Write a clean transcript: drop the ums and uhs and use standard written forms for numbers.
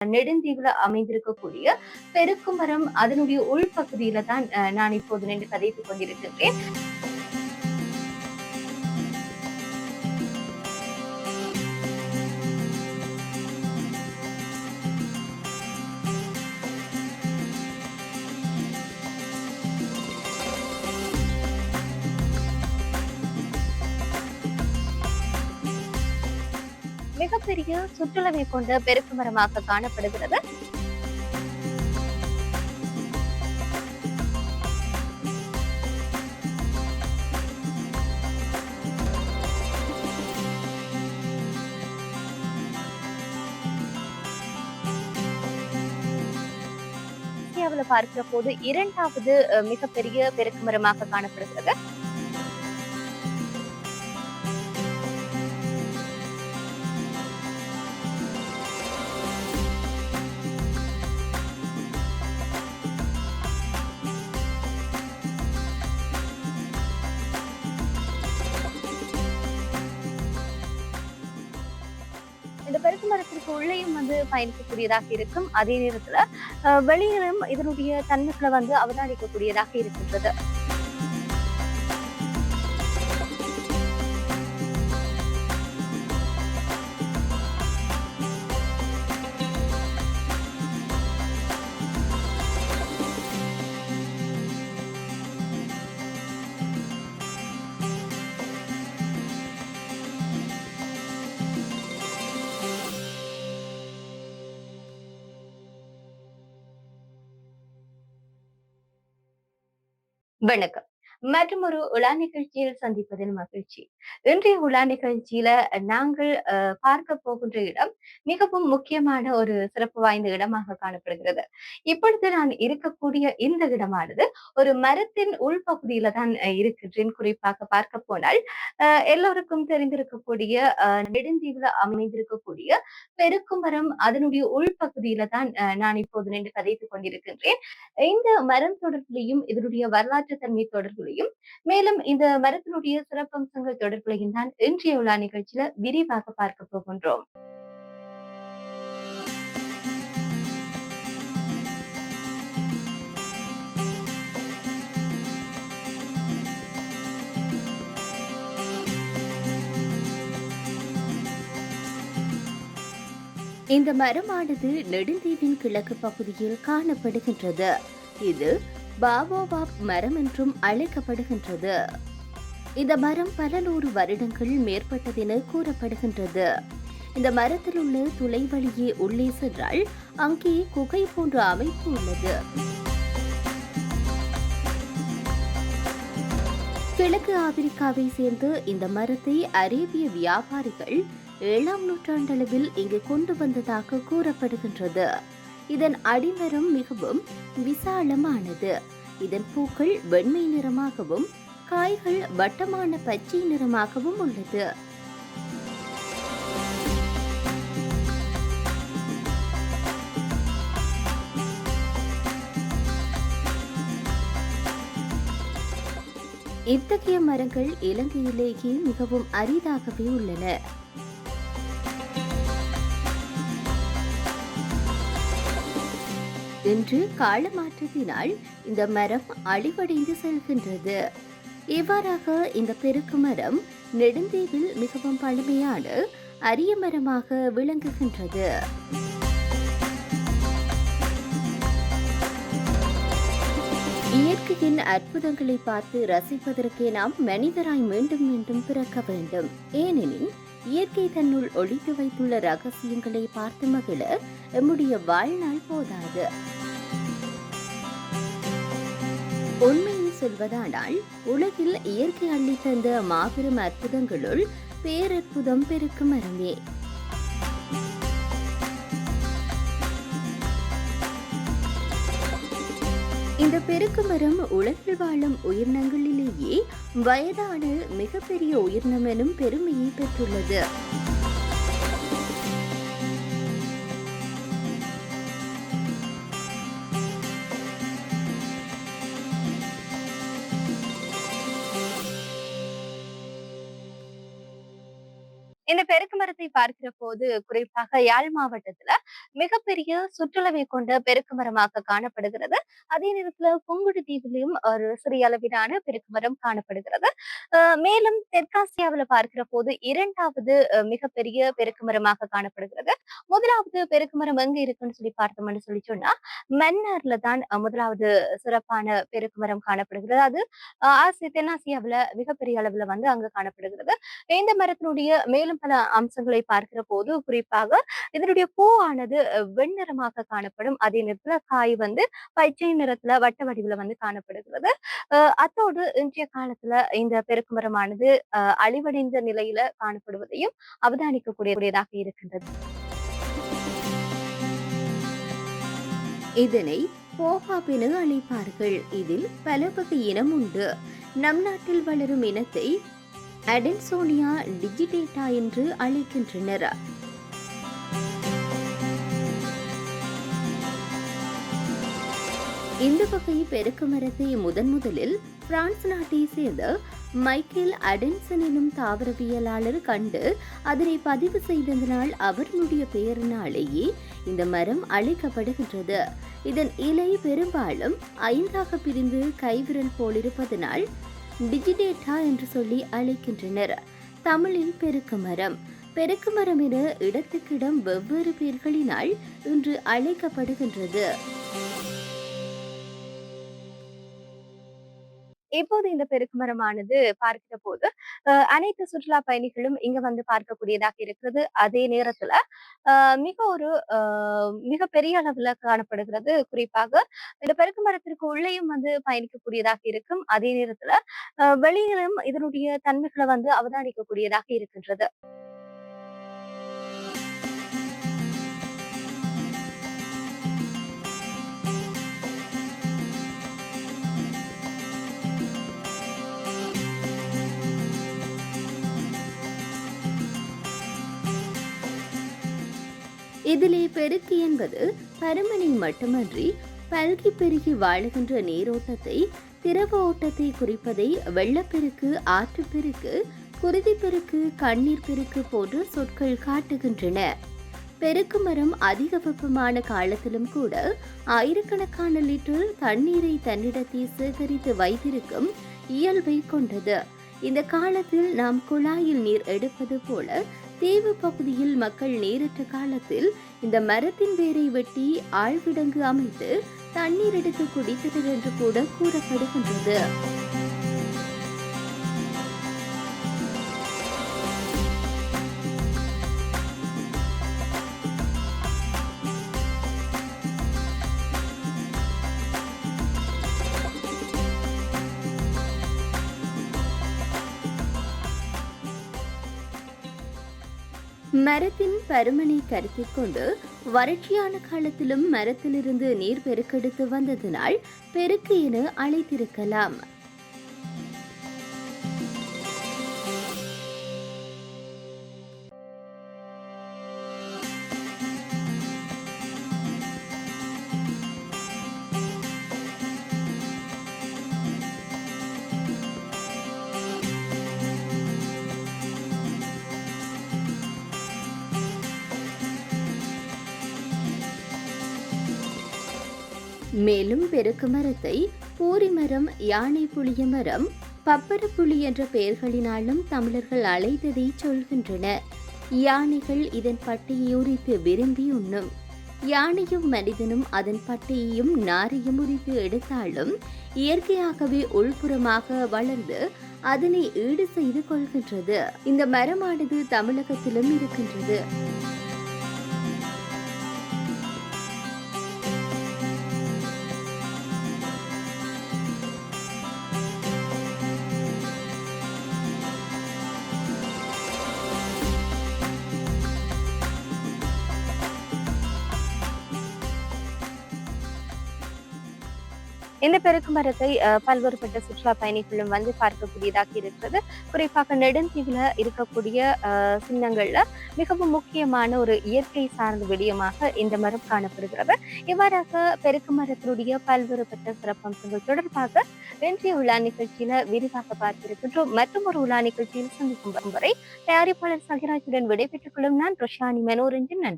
நெடுந்தீவுல அமைந்திருக்கக்கூடிய பெருக்குமரம் அதனுடைய உள்பகுதியில தான் நான் இப்போது நின்று கதைத்துக் கொண்டிருக்கின்றேன். மிகப்பெரிய சுற்றுலவை கொண்ட பெருக்குமரமாக காணப்படுகிறது. இந்தியாவுல பார்க்கிற போது இரண்டாவது மிகப்பெரிய பெருக்குமரமாக காணப்படுகிறது. இந்த பெருக்குமரத்திற்கு உள்ளேயும் பயணிக்கக்கூடியதாக இருக்கும். அதே நேரத்துல வெளியிலும் இதனுடைய தன்மைகளை அவதானிக்கக்கூடியதாக இருக்கின்றது. வணக்கம். மற்றும் ஒரு உலா நிகழ்ச்சியில் சந்திப்பதில் மகிழ்ச்சி. இன்றைய உலா நிகழ்ச்சியில நாங்கள் பார்க்க போகின்ற இடம் மிகவும் முக்கியமான ஒரு சிறப்பு வாய்ந்த இடமாக காணப்படுகிறது. இப்பொழுது நான் இருக்கக்கூடிய இந்த இடமானது ஒரு மரத்தின் உள்பகுதியில தான் இருக்கின்றேன். குறிப்பாக பார்க்க போனால் எல்லோருக்கும் தெரிந்திருக்கக்கூடிய நெடுந்தீவுல அமைந்திருக்கக்கூடிய பெருக்குமரம் அதனுடைய உள்பகுதியில தான் நான் இப்போது நின்று கதைத்துக் கொண்டிருக்கின்றேன். இந்த மரம் தொடர்பிலையும் இதனுடைய வரலாற்று தன்மை தொடர்புலையும் மேலும் இந்த மரத்தினுடைய சிறப்பம்சங்கள் தொடர்புலையும் தான் இன்றைய உலா நிகழ்ச்சியில விரிவாக பார்க்க போகின்றோம். இந்த மரமானது நெடுந்தீவின் கிழக்கு பகுதியில் காணப்படுகின்றது. இது பாவோபாப் மரம் என்றும் அழைக்கப்படுகின்றது. இந்த மரம் பல நூறு வருடங்கள் மேற்பட்டதென கூறப்படுகின்றது. இந்த மரத்தில் உள்ள துளை வழியே உள்ளே சென்றால் அங்கே குகை போன்ற அமைப்பு உள்ளது. கிழக்கு ஆப்பிரிக்காவை சேர்ந்த இந்த மரத்தை அரேபிய வியாபாரிகள் 7ஆம் நூற்றாண்டளவில் இங்கு கொண்டு வந்ததாக கூறப்படுகின்றது. இதன் அடிமரம் மிகவும் விசாலமானது. இதன் பூக்கள் வெண்மை நிறமாகவும் காய்கள் வட்டமான பச்சை நிறமாகவும் உள்ளது. இத்தகைய மரங்கள் இலங்கையிலேயே மிகவும் அரிதாகவே உள்ளன. இன்று காலமாற்றத்தினால் இந்த மரம் அழிவடைந்து செல்கின்றது. இவ்வாறாக இந்த பெருக்கு மரம் நெடுந்தீவில் மிகவும் பழமையான அரிய மரமாக விளங்குகின்றது. இயற்கையின் அற்புதங்களை பார்த்து ரசிப்பதற்கே நாம் மனிதராய் மீண்டும் மீண்டும் பிறக்க வேண்டும். ஏனெனில் இயற்கை தன்னுள் ஒளித்து வைத்துள்ள ரகசியங்களை பார்த்து மகிழ நம்முடைய வாழ்நாள் போதாது. உண்மையை சொல்வதானால் உலகில் இயற்கை அள்ளி தந்த மாபெரும் அற்புதங்களுள் பேரற்புதம் பெருக்கு மரமே. இந்த பெருக்கு மரம் உலகில் வாழும் உயிரினங்களிலேயே வயதான மிகப்பெரிய உயிரினம் எனும் பெருமையை பெற்றுள்ளது. இந்த பெருக்கு மரத்தை பார்க்கிற போது குறிப்பாக யாழ் மாவட்டத்துல மிகப்பெரிய சுற்றுலவை கொண்ட பெருக்கு மரமாக காணப்படுகிறது. அதே நேரத்துல புங்குடு தீவிலும் ஒரு சிறிய அளவிலான பெருக்கு மரம் காணப்படுகிறது. மேலும் தெற்காசியாவுல பார்க்கிற போது இரண்டாவது மிகப்பெரிய பெருக்கு மரமாக காணப்படுகிறது. முதலாவது பெருக்கு மரம் எங்க இருக்குன்னு சொல்லி பார்த்தோம்னு சொல்லி சொன்னா மன்னார்ல தான் முதலாவது சிறப்பான பெருக்கு மரம் காணப்படுகிறது. அது தென்னாசியாவுல மிகப்பெரிய அளவுல வந்து அங்க காணப்படுகிறது. இந்த மரத்தினுடைய மேலும் பல அம்சங்களை பார்க்கிற போது குறிப்பாக இதனுடைய பூ ஆனது வெண்ணிறமாக காணப்படும். அதே நேரத்துல காய் வந்து பச்சை நிறத்துல வட்ட வடிவுல வந்து காணப்படுகிறது. அத்தோடு இன்றைய காலத்துல இந்த பெருக்கு மரமானது அழிவடைந்த நிலையில காணப்படுவதையும் அவதானிக்கக்கூடியதாக இருக்கின்றது. இதனை போகாப் என அழைப்பார்கள். இதில் பல வகை இனம் உண்டு. நம் நாட்டில் வளரும் இனத்தை அடென்சோனியா டிஜிடேட்டா என்று அழைக்கின்றனர். இந்த வகை பெருக்கு மரத்தை முதலில் பிரான்ஸ் நாட்டை சேர்ந்த மைக்கேல் அடென்சன் எனும் தாவரவியலாளர் கண்டு அதனை பதிவு செய்ததனால் அவர்களுடைய பெயரினாலேயே இந்த மரம் அழைக்கப்படுகின்றது. இதன் இலை பெரும்பாலும் 5ஆக பிரிந்து கைவிரல் போலிருப்பதனால் டிஜிடேட்டா என்று சொல்லி அழைக்கின்றனர். தமிழில் பெருக்கு மரம். பெருக்கு மரம் என இடத்துக்கிடம் வெவ்வேறு பெயர்களினால் இன்று அழைக்கப்படுகின்றது. இப்போது இந்த பெருக்கு மரமானது பார்க்கிற போது அனைத்து சுற்றுலா பயணிகளும் இங்க வந்து பார்க்கக்கூடியதாக இருக்கிறது. அதே நேரத்துல மிக பெரிய அளவுல காணப்படுகிறது. குறிப்பாக இந்த பெருக்கு மரத்திற்கு உள்ளேயும் வந்து பயணிக்கக்கூடியதாக இருக்கும். அதே நேரத்துல வெளியிலும் இதனுடைய தன்மைகளை வந்து அவதானிக்கக்கூடியதாக இருக்கின்றது. இதிலே பெருக்கு என்பது பருமனை மட்டுமன்றி பல்கி பெருகி வாழுகின்ற நீரோட்டத்தை, திரவ ஓட்டத்தை குறிப்பதை வெள்ளப்பெருக்கு, ஆற்றுப்பெருக்கு, குருதிப்பெருக்கு, கண்ணீர் பெருக்கு போன்ற சொற்கள் காட்டுகின்றன. பெருக்கு மரம் அதிக வெப்பமான காலத்திலும் கூட ஆயிரக்கணக்கான லிட்டர் தண்ணீரை தன்னிடத்தை சேகரித்து வைத்திருக்கும் இயல்பை கொண்டது. இந்த காலத்தில் நாம் குழாயில் நீர் எடுப்பது போல தீவு பகுதியில் மக்கள் நேரற்ற காலத்தில் இந்த மரத்தின் வேரை வெட்டி ஆழ்விடங்கு அமைத்து தண்ணீர் எடுத்து குடித்தனர் என்று கூட கூறப்படுகின்றது. மரத்தின் பருமனை கருத்தில் கொண்டு வறட்சியான காலத்திலும் மரத்திலிருந்து நீர் பெருக்கெடுத்து வந்ததனால் பெருக்கு என அழைத்திருக்கலாம். மேலும் பெருக்கு மரத்தை பூரி மரம், யானை புளிய மரம், பப்பர புளி என்ற பெயர்களினாலும் தமிழர்கள் அழைத்ததை சொல்கின்றனர். யானைகள் இதன் பட்டையை உரித்து விரும்பி உண்ணும். யானையும் மனிதனும் அதன் பட்டையையும் நாரையும் உரித்து எடுத்தாலும் இயற்கையாகவே உள்புறமாக வளர்ந்து அதனை ஈடு செய்து கொள்கின்றது. இந்த மரமானது தமிழகத்திலும் இருக்கின்றது. இந்த பெருக்கு மரத்தை பல்வேறுபட்ட சுற்றுலா பயணிகளும் வந்து பார்க்கக்கூடியதாக இருக்கிறது. குறிப்பாக நெடுந்தீவுல இருக்கக்கூடிய சின்னங்கள்ல மிகவும் முக்கியமான ஒரு இயற்கை சார்ந்த விடயமாக இந்த மரம் காணப்படுகிறது. இவ்வாறாக பெருக்கு மரத்தினுடைய பல்வேறுபட்ட சிறப்பம்சங்கள் தொடர்பாக இன்றைய உலா நிகழ்ச்சியில விரிவாக பார்த்திருக்கின்றோம். மற்றும் ஒரு உலா நிகழ்ச்சியில் சந்திக்கும் வரை தயாரிப்பாளர் சகிராஜுடன் விடைபெற்றுக் கொள்ளும் நான் ரோஷானி மனோரஞ்சன். நன்றி.